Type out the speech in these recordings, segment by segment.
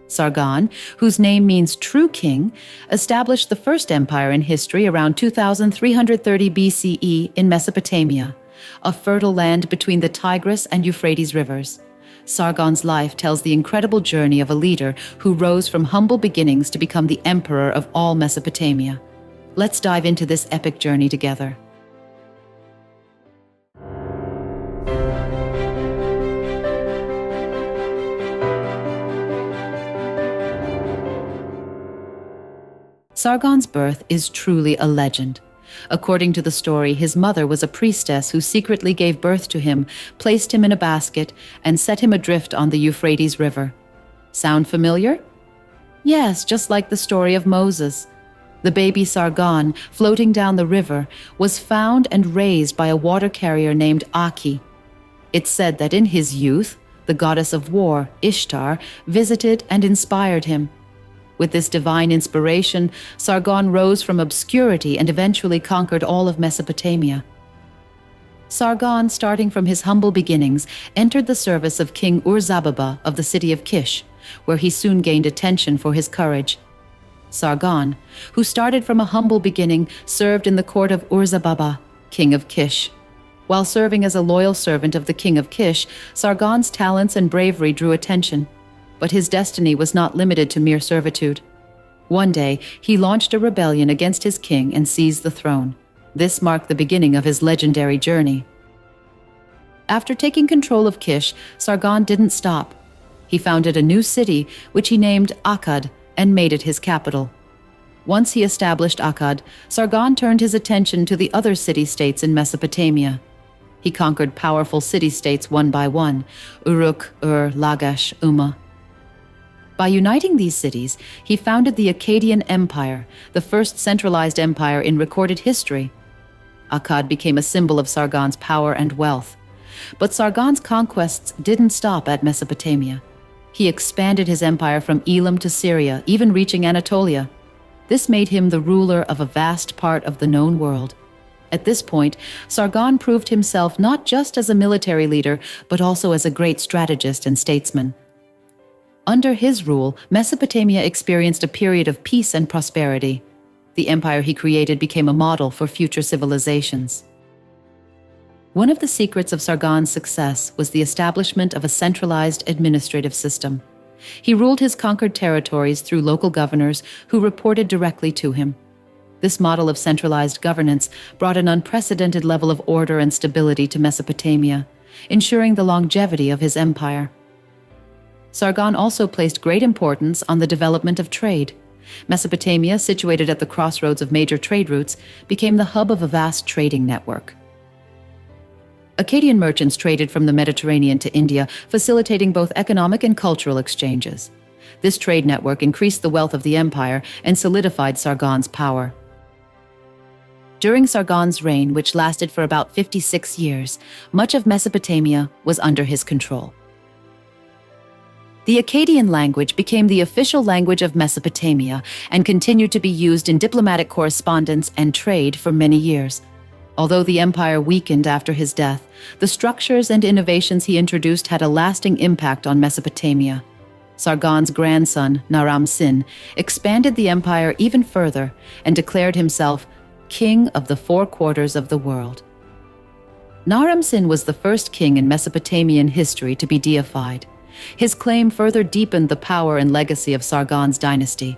Sargon, whose name means true king, established the first empire in history around 2330 BCE in Mesopotamia, a fertile land between the Tigris and Euphrates rivers. Sargon's life tells the incredible journey of a leader who rose from humble beginnings to become the emperor of all Mesopotamia. Let's dive into this epic journey together. Sargon's birth is truly a legend. According to the story, his mother was a priestess who secretly gave birth to him, placed him in a basket, and set him adrift on the Euphrates River. Sound familiar? Yes, just like the story of Moses. The baby Sargon, floating down the river, was found and raised by a water carrier named Akkad. It's said that in his youth, the goddess of war, Ishtar, visited and inspired him. With this divine inspiration, Sargon rose from obscurity and eventually conquered all of Mesopotamia. Sargon, starting from his humble beginnings, entered the service of King Ur-Zababa of the city of Kish, where he soon gained attention for his courage. Sargon, who started from a humble beginning, served in the court of Ur-Zababa, king of Kish. While serving as a loyal servant of the king of Kish, Sargon's talents and bravery drew attention. But his destiny was not limited to mere servitude. One day, he launched a rebellion against his king and seized the throne. This marked the beginning of his legendary journey. After taking control of Kish, Sargon didn't stop. He founded a new city, which he named Akkad, and made it his capital. Once he established Akkad, Sargon turned his attention to the other city-states in Mesopotamia. He conquered powerful city-states one by one: Uruk, Ur, Lagash, Umma. By uniting these cities, he founded the Akkadian Empire, the first centralized empire in recorded history. Akkad became a symbol of Sargon's power and wealth. But Sargon's conquests didn't stop at Mesopotamia. He expanded his empire from Elam to Syria, even reaching Anatolia. This made him the ruler of a vast part of the known world. At this point, Sargon proved himself not just as a military leader, but also as a great strategist and statesman. Under his rule, Mesopotamia experienced a period of peace and prosperity. The empire he created became a model for future civilizations. One of the secrets of Sargon's success was the establishment of a centralized administrative system. He ruled his conquered territories through local governors who reported directly to him. This model of centralized governance brought an unprecedented level of order and stability to Mesopotamia, ensuring the longevity of his empire. Sargon also placed great importance on the development of trade. Mesopotamia, situated at the crossroads of major trade routes, became the hub of a vast trading network. Akkadian merchants traded from the Mediterranean to India, facilitating both economic and cultural exchanges. This trade network increased the wealth of the empire and solidified Sargon's power. During Sargon's reign, which lasted for about 56 years, much of Mesopotamia was under his control. The Akkadian language became the official language of Mesopotamia and continued to be used in diplomatic correspondence and trade for many years. Although the empire weakened after his death, the structures and innovations he introduced had a lasting impact on Mesopotamia. Sargon's grandson, Naram-Sin, expanded the empire even further and declared himself king of the four quarters of the world. Naram-Sin was the first king in Mesopotamian history to be deified. His claim further deepened the power and legacy of Sargon's dynasty.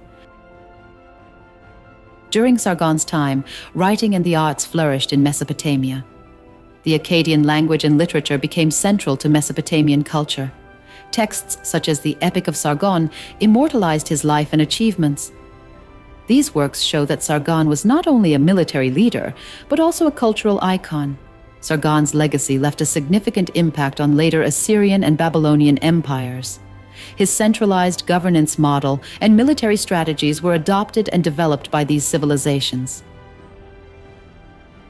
During Sargon's time, writing and the arts flourished in Mesopotamia. The Akkadian language and literature became central to Mesopotamian culture. Texts such as the Epic of Sargon immortalized his life and achievements. These works show that Sargon was not only a military leader, but also a cultural icon. Sargon's legacy left a significant impact on later Assyrian and Babylonian empires. His centralized governance model and military strategies were adopted and developed by these civilizations.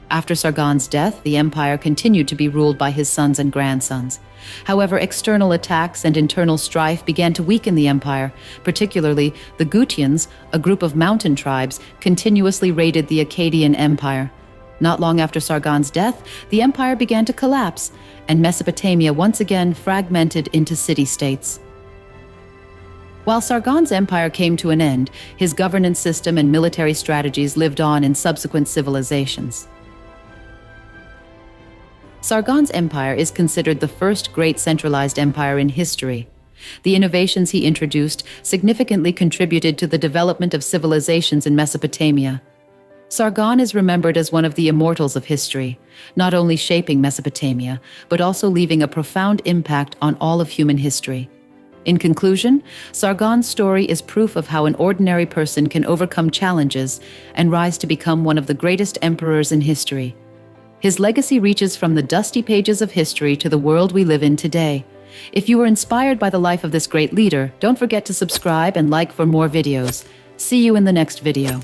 After Sargon's death, the empire continued to be ruled by his sons and grandsons. However, external attacks and internal strife began to weaken the empire. Particularly, the Gutians, a group of mountain tribes, continuously raided the Akkadian Empire. Not long after Sargon's death, the empire began to collapse, and Mesopotamia once again fragmented into city-states. While Sargon's empire came to an end, his governance system and military strategies lived on in subsequent civilizations. Sargon's empire is considered the first great centralized empire in history. The innovations he introduced significantly contributed to the development of civilizations in Mesopotamia. Sargon is remembered as one of the immortals of history, not only shaping Mesopotamia, but also leaving a profound impact on all of human history. In conclusion, Sargon's story is proof of how an ordinary person can overcome challenges and rise to become one of the greatest emperors in history. His legacy reaches from the dusty pages of history to the world we live in today. If you were inspired by the life of this great leader, don't forget to subscribe and like for more videos. See you in the next video.